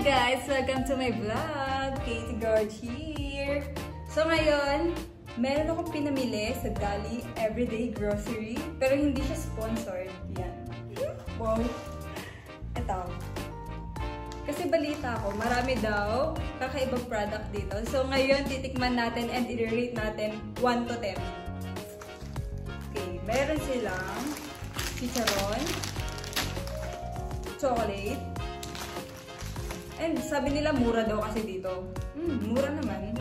guys! Welcome to my vlog! Katie Gorge here! So ngayon, meron akong pinamili sa Dali Everyday Grocery, pero hindi siya sponsored. Yan. Wow! Ito. Kasi balita ko, marami daw kakaibang product dito. So ngayon, titikman natin and i-rate natin 1 to 10. Okay, meron silang chicharon, chocolate, and sabi nila mura daw kasi dito. Mura naman.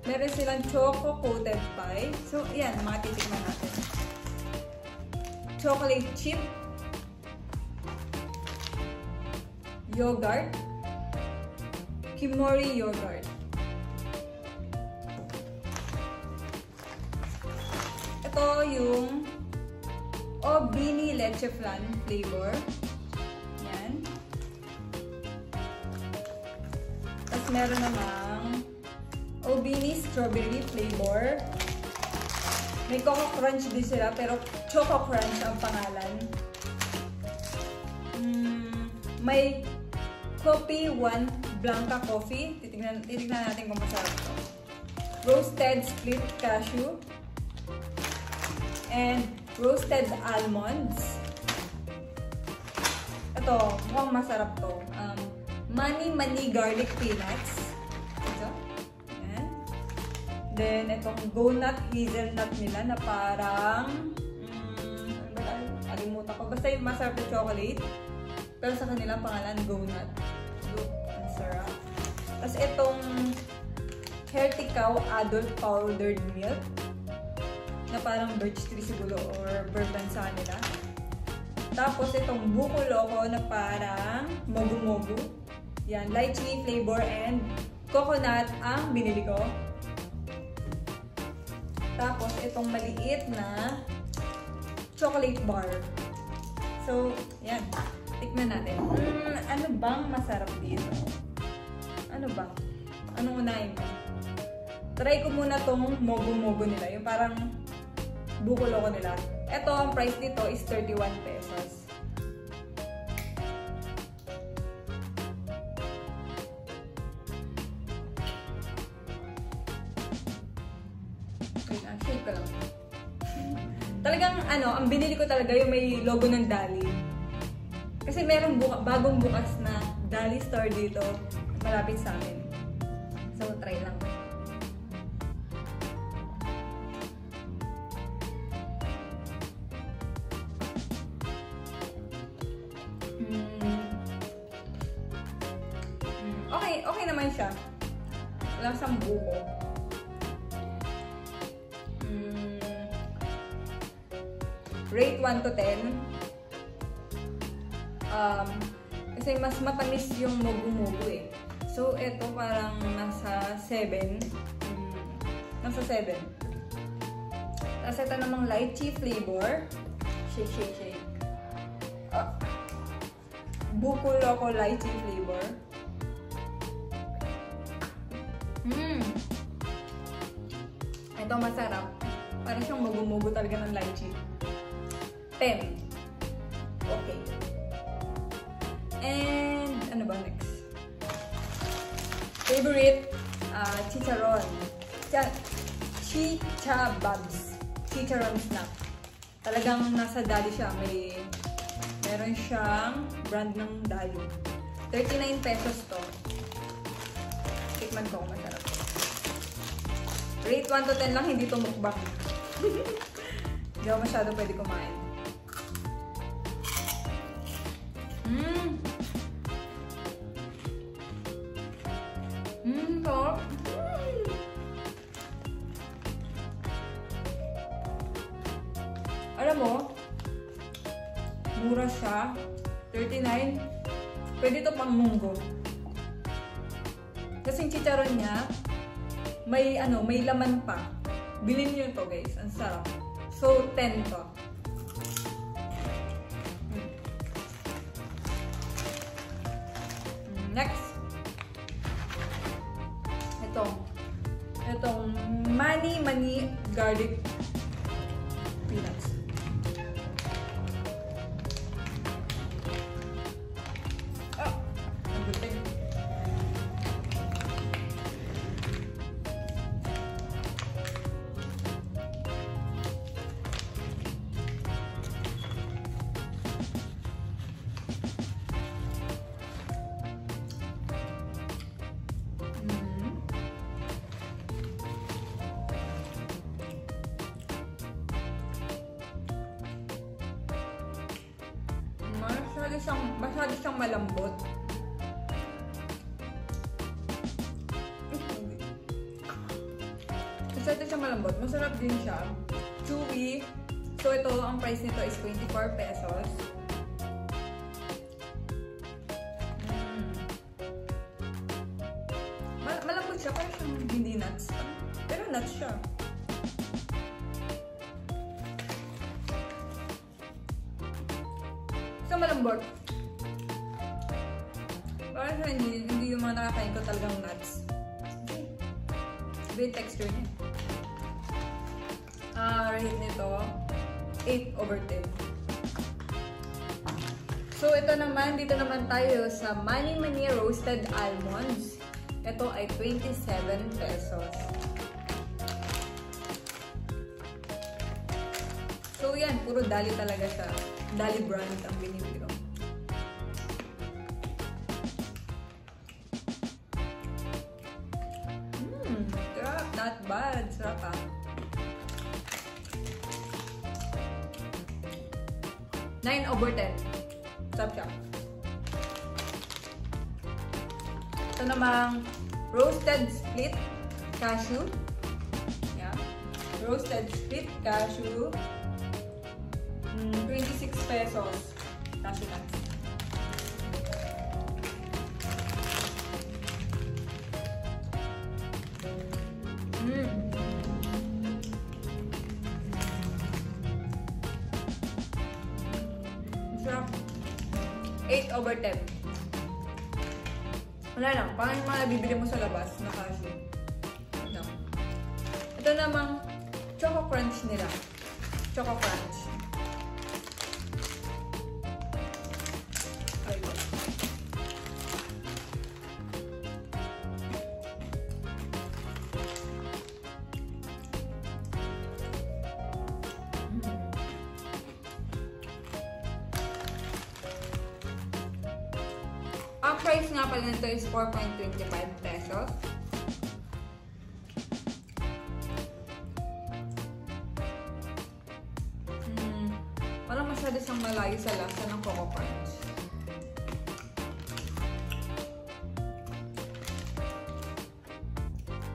Meron silang choco coated pie. So, ayan, mga titikman natin. Chocolate chip. Yogurt. Kimori yogurt. Ito yung Obini leche flan flavor. Yan. Tapos meron namang Obini strawberry flavor. May Coco Crunch din sila, pero Choco Crunch ang pangalan. May Coffee One Blanca Coffee. Titignan natin kung masarap ito. Roasted split cashew. And roasted almonds. Ito, mukhang masarap to. Mani garlic peanuts. Ito. Ayan. Then, itong go-nut hazelnut nila na parang ano ba tayo? Alimutan ko. Basta yung masarap na chocolate. Pero sa kanila pangalan, go-nut. Ang sarap. Tapos itong Healthy Cow Adult Powdered Milk na parang birch tree siguro or bourbon sa kanila. Tapos itong Buko Loco na parang mogu-mogu. Yan, lychee flavor and coconut ang binili ko. Tapos itong maliit na chocolate bar. So, yan. Tikman natin. Ano bang masarap dito? Ano bang? Anong unahin ko? Try ko muna tong mogu-mogu nila. Yung parang Buko Loco nila. Ito, ang price dito is 31 pesos. Shake ko lang. Talagang, ang binili ko talaga yung may logo ng Dali. Kasi merong bagong bukas na Dali store dito, malapit sa amin. So, try lang. Okay naman siya. Walang siyang buko. Rate 1 to 10. Kasi mas matamis yung mogu-mogu eh. So, ito parang nasa 7. Nasa 7. Tapos ito namang lychee flavor. Shake. Buko Loco lychee flavor. Ito masarap. Parang siyang mogu-mogu talaga ng lychee. 10. Okay. And, ano ba next? Favorite, chicharon. Chichababs. Chicharon snack. Talagang nasa Dali siya. Meron siyang brand ng Dali. 39 pesos to. Tikman ko kung masarap. Rate 1 to 10 lang, hindi to mukbang. Hindi ako masyado pwede kumain. Sarap. Alam mo, mura siya. 39. Pwede ito pang munggo. Kasi yung chicharon niya, may laman pa. Bilhin nyo ito guys. Ang sarap. So, 10 to. Next. Itong mani garlic peanuts. Ang buting. masyado siyang malambot. Masyado siyang malambot. Masarap din siya. Chewy. So ito, ang price nito is 24 pesos. Malambot siya, parang siyang hindi nuts. Pero nuts siya. So malambot. Parang siya hindi yung mga nakakain ko talagang nuts. Iba yung texture niya. Rate nito 8/10. So ito naman, dito naman tayo sa Mani Mani Roasted Almonds. Ito ay 27 pesos. So yan, puro Dali talaga siya. Dali brand ang binili ko. Sarap, not bad. Sarap ah. Nine over 10. Sarap siya. Ito namang roasted split cashew. Yeah. Roasted split cashew. 26 pesos. Cashew nuts. Sarap. 8/10. Wala lang. Parang yung mga bibili mo sa labas na cashew. No. Ito namang Choco Crunch nila. Choco Crunch. Ay ko. Ang price nga pala nito is 4.25 pesos. Walang masyado siyang malayo sa lasa ng Choco Crunch.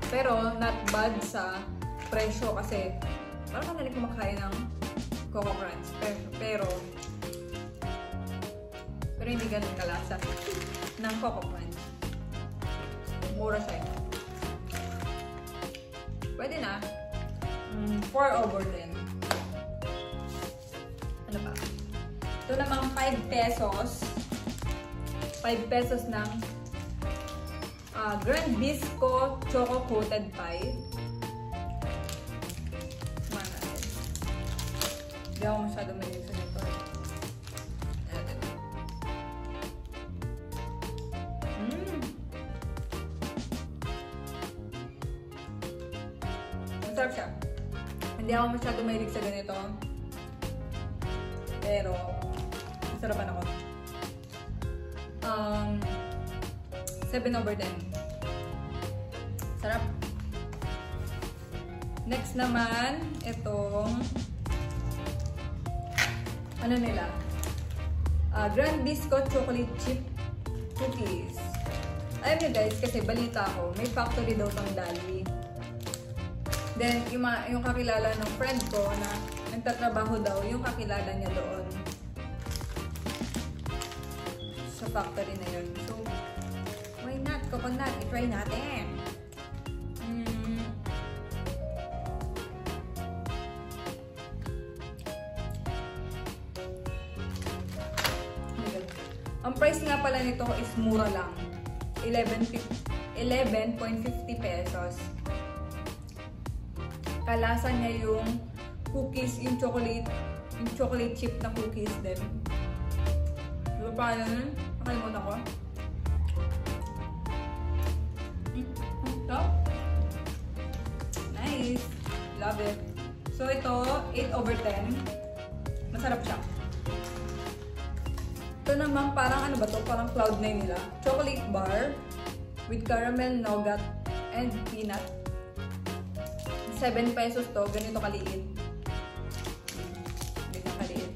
Pero not bad sa presyo kasi parang hindi kumakain ng Choco Crunch. Pero hindi ganun kalasa ng Choco Crunch. Mura siya. Pwede na. 4/10. Ano pa? Ito namang 5 pesos. 5 pesos ng Grand Bisco Choco Coated Pie. Samahan natin. Hindi ako masyado mahilig sa nito. Masarap siya. Hindi ako masyado mahilig sa ganito. Pero, masarapan ako. 7/10. Sarap. Next naman, itong ano nila? Grand Bisco Chocolate Chip Cookies. Alam niyo guys, kasi balita ko, may factory daw tong Dali. Then, yung kakilala ng friend ko na nagtatrabaho daw, yung kakilala niya doon sa factory na yun. So, why not? Kapag not, i-try natin. Ang price nga pala nito is mura lang. 11.50 pesos. Kalasa niya yung cookies, yung chocolate chip na cookies din. Diba pa yun? Nakalimutan ko. Ito. Nice. Love it. So ito, 8/10. Masarap siya. Ito naman parang ano ba to? Parang Cloud9 nila. Chocolate bar with caramel, nougat, and peanut. 7 pesos to. Ganito kaliit. Ganito kaliit.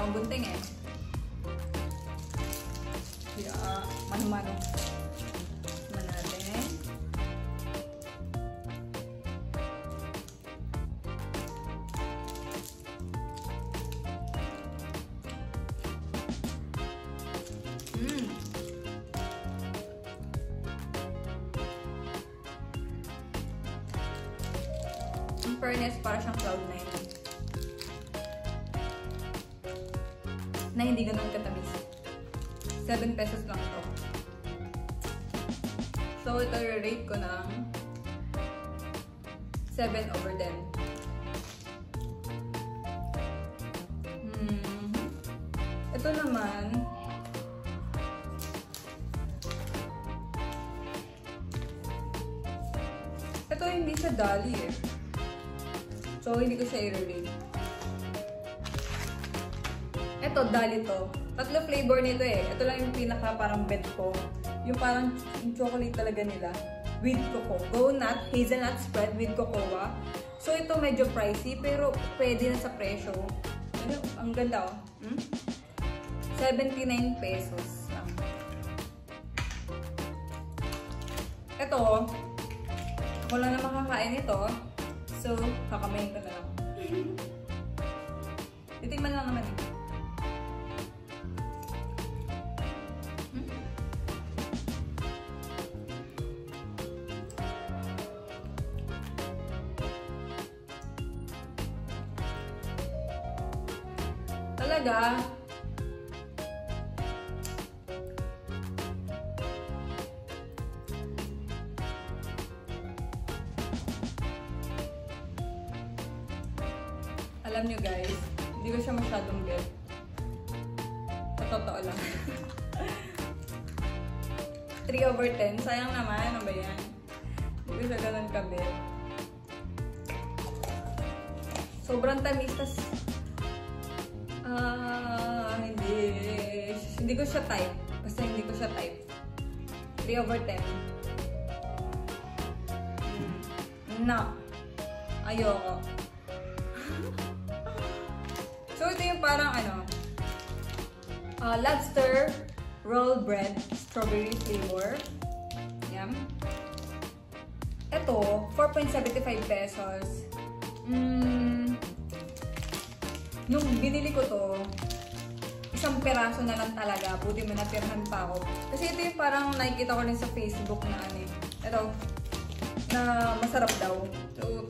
akong gunting eh. Kaya, mano-mano. Naman natin. In fairness, para siyang Cloud9. Na hindi ganun katamis. 7 pesos lang ito. So, ito rate ko ng 7/10. Ito naman, ito hindi siya dali eh. So, hindi ko siya i-rate. Ito, dali to. 3 flavor nito eh. Ito lang yung pinaka parang bet ko. Yung parang yung chocolate talaga nila. With cocoa. Go nut, hazelnut spread with cocoa. So, ito medyo pricey pero pwede na sa presyo. Ano, ang ganda oh. 79 pesos lang. Ito, ako lang na makakain ito. So, kakamayin ko na lang. Titigman lang naman eh. Talaga, alam nyo guys, hindi ko siya masyadong bet. Sa totoo lang. 3/10. Sayang naman. Ano ba yan? Hindi ko siya ganun ka-bet. Sobrang tamis. Tas, hindi ko siya type. Basta hindi ko siya type. 3/10. No. Ayoko. So, ito yung parang ano, lobster roll bread strawberry flavor. Yan. Ito, 4.75 pesos. Nung binili ko to, isang peraso na lang talaga. Buti mo natirahan pa ako. Kasi ito yung parang nakikita ko rin sa Facebook na ano. Ito, na masarap daw. So,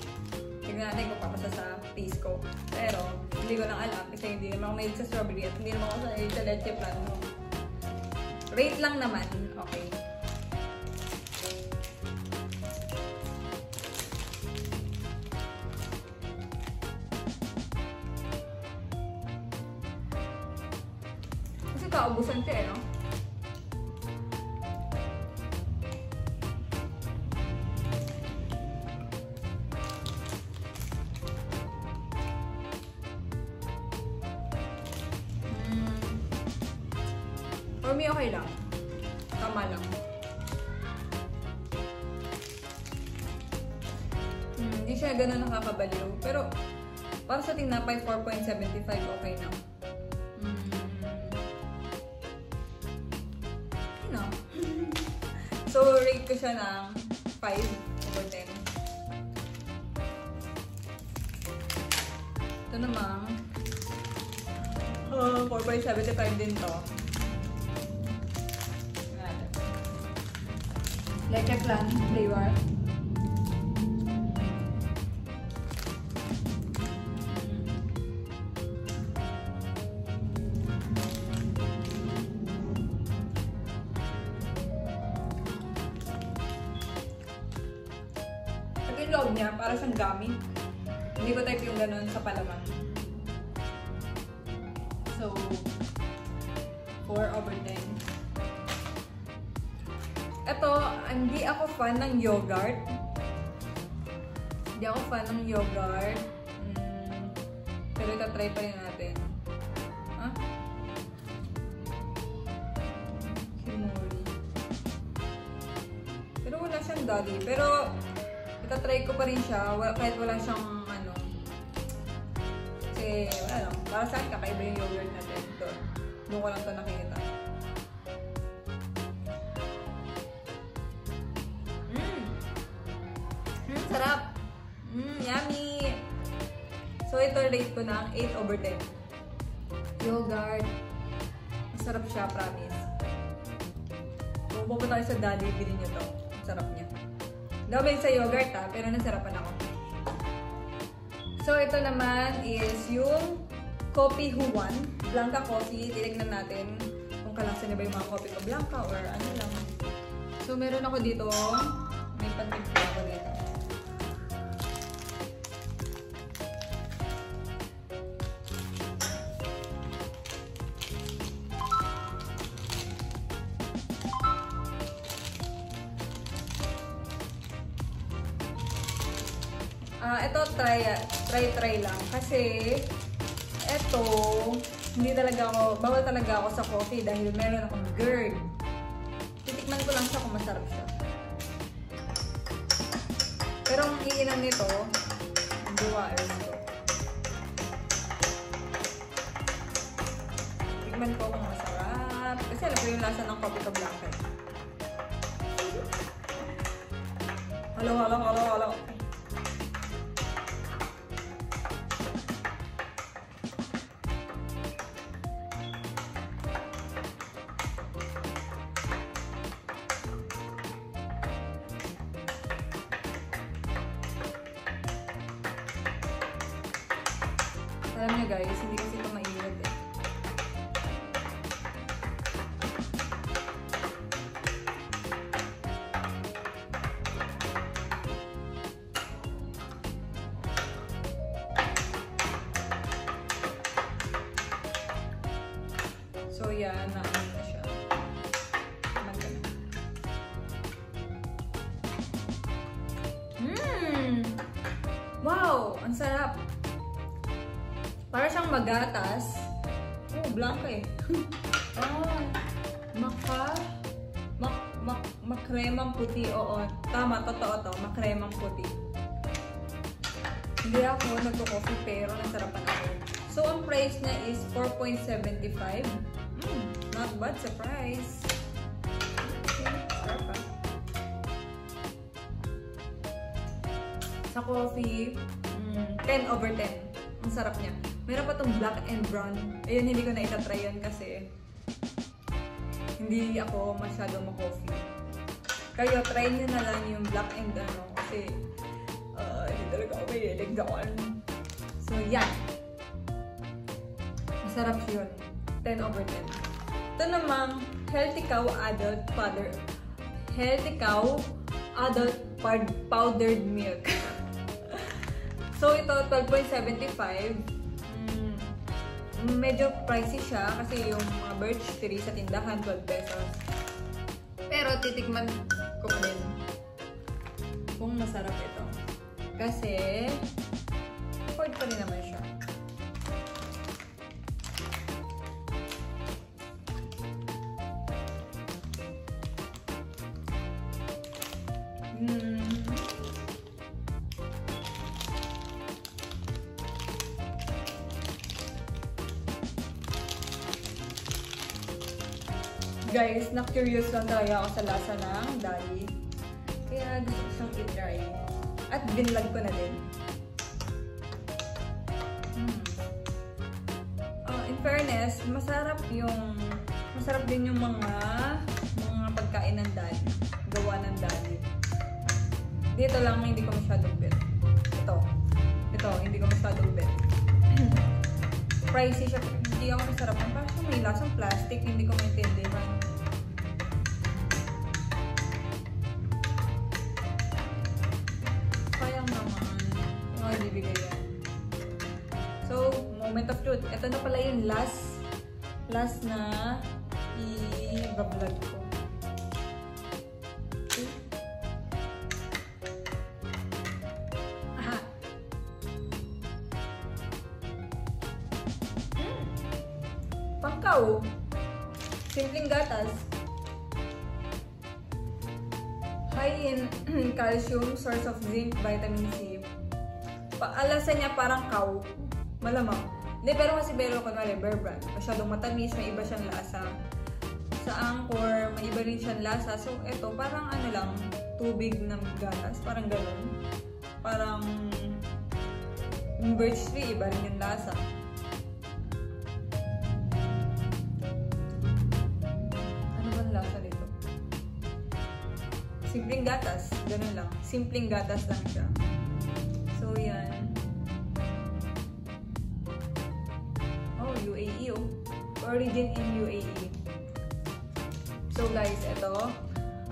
tignan natin kung papasa sa taste ko. Pero, hindi ko lang alam kasi hindi naman ako mahilig sa strawberry at hindi naman ako sa leche plan mo. Rate lang naman. Okay. Kasi kaubusan siya eh, no? For me, okay lang. Tama lang. Hindi siya ganun nakakabaliw. Pero, para sa tinapay, 4.75 okay na. Okay na. So, rate ko siya ng 5/10. Ito namang 4.75 din to. Leche plan flavor. At yung loob niya, para siyang gummy. Hindi ko type yung ganun sa palaman. So, 4/10. Ito, hindi ako fan ng yogurt. Hindi ako fan ng yogurt. Pero itatry pa rin natin. Kimori. Pero wala siyang dali. Pero, itatry ko pa rin siya. Kahit wala siyang ano. Kasi, Kasi, wala lang. Para sa akin, kakaiba yung yogurt natin. Ito. Doon ko lang ito nakikita. Sarap! Yummy! So, ito rate ko ng 8/10. Yogurt. Masarap siya, promise. Kung pupunta tayo sa Dali, bilhin nyo to. Sarap niya. Dami sa yogurt ha, pero nasarapan ako. So, ito naman is yung Coffee Huan. Blanca coffee. Titignan natin kung kalasa niya ba yung mga coffee ko Blanca or ano lang. So, meron ako dito. May pantimpla ako dito. Ito, try lang. Kasi, ito, hindi talaga ako, bawal talaga ako sa coffee dahil meron akong GERD. Titikman ko lang siya kung masarap siya. Pero ang iinom nito, duwa ito. Tikman ko kung masarap. Kasi alam ko yung lasa ng coffee ka Blanca. Halo. Alam niyo guys, hindi kasi ito mainit eh. So yan, naano na siya. Wow! Ang sarap! Para siyang magatas. Oh, Blanca eh. Makremang puti. Oo, tama, totoo to. Makremang puti. Hindi ako nagko-coffee pero nasarapan ako. So, ang price niya is 4.75. Not bad sa price. Okay, sarap ah. Sa coffee, 10/10. Ang sarap niya. Meron pa itong black and brown. Ayun, hindi ko na itatry yun kasi hindi ako masyadong ma-coffee. Kayo, try nyo na lang yung black and ano kasi hindi talaga ako may ligdaan. So, yan. Masarap yun. 10/10. Ito namang Healthy Cow Adult Powdered Milk. So, ito, 12.75. Medyo pricey siya kasi yung mga birch tree sa tindahan, 12 pesos. Pero, titikman ko din kung masarap ito. Kasi, afford pa rin naman siya. Guys, na-curious lang talaga ako sa lasa ng Dali. Kaya gusto ko siyang i-try. At binlog ko na din. In fairness, masarap din yung mga pagkain ng Dali. Gawa ng Dali. Dito lang hindi ko masyadong bet. Ito, hindi ko masyadong bet. Pricey siya. Hindi ako masarapan. Parang may lasang plastic. Hindi ko maintindihan. Sayang naman. Yung mga ibibigay yan. So, moment of truth. Ito na pala yung last na i-vlog ko. Pangkaw. Simpleng gatas. High in calcium, source of zinc, vitamin C. Paalasa niya parang kaw. Malamang. Hindi, pero kunwari, Bear Brand. Masyadong matamis, may iba siyang lasa. Sa Anchor, may iba rin siyang lasa. So, ito, parang ano lang, tubig na gatas. Parang ganun. Parang, yung birch tree, iba rin yung lasa. Ano ba ang lasa nito? Simpleng gatas. Ganun lang. Simpleng gatas lang siya. So, yan. Oh, UAE, oh. Origin in UAE. So, guys, ito.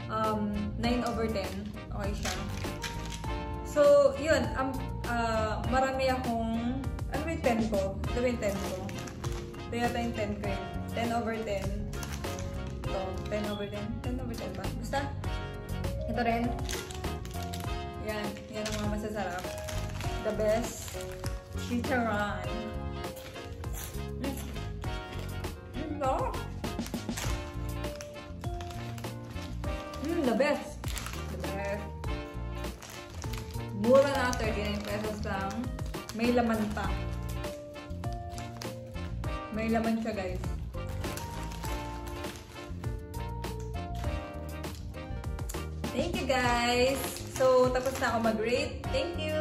9/10. Okay siya. So, yun. Marami akong... Ano ba yung 10 ko? Ito ba yung 10 ko? Ito yata yung 10 ko yun. 10/10. Ito. 10/10. 10/10 ba? Basta. Ito rin. Yan. Yan ang mga masasarap. The best. Chicharron. No. The best. The best. Mura na, 39 pesos lang. May laman pa. May laman siya, guys. Thank you, guys. So, tapos na ako mag-rate. Thank you.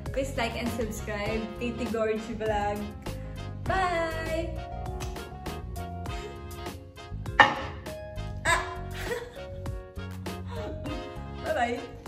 Please like and subscribe. Katie Gorge Vlog. Bye! Bye-bye.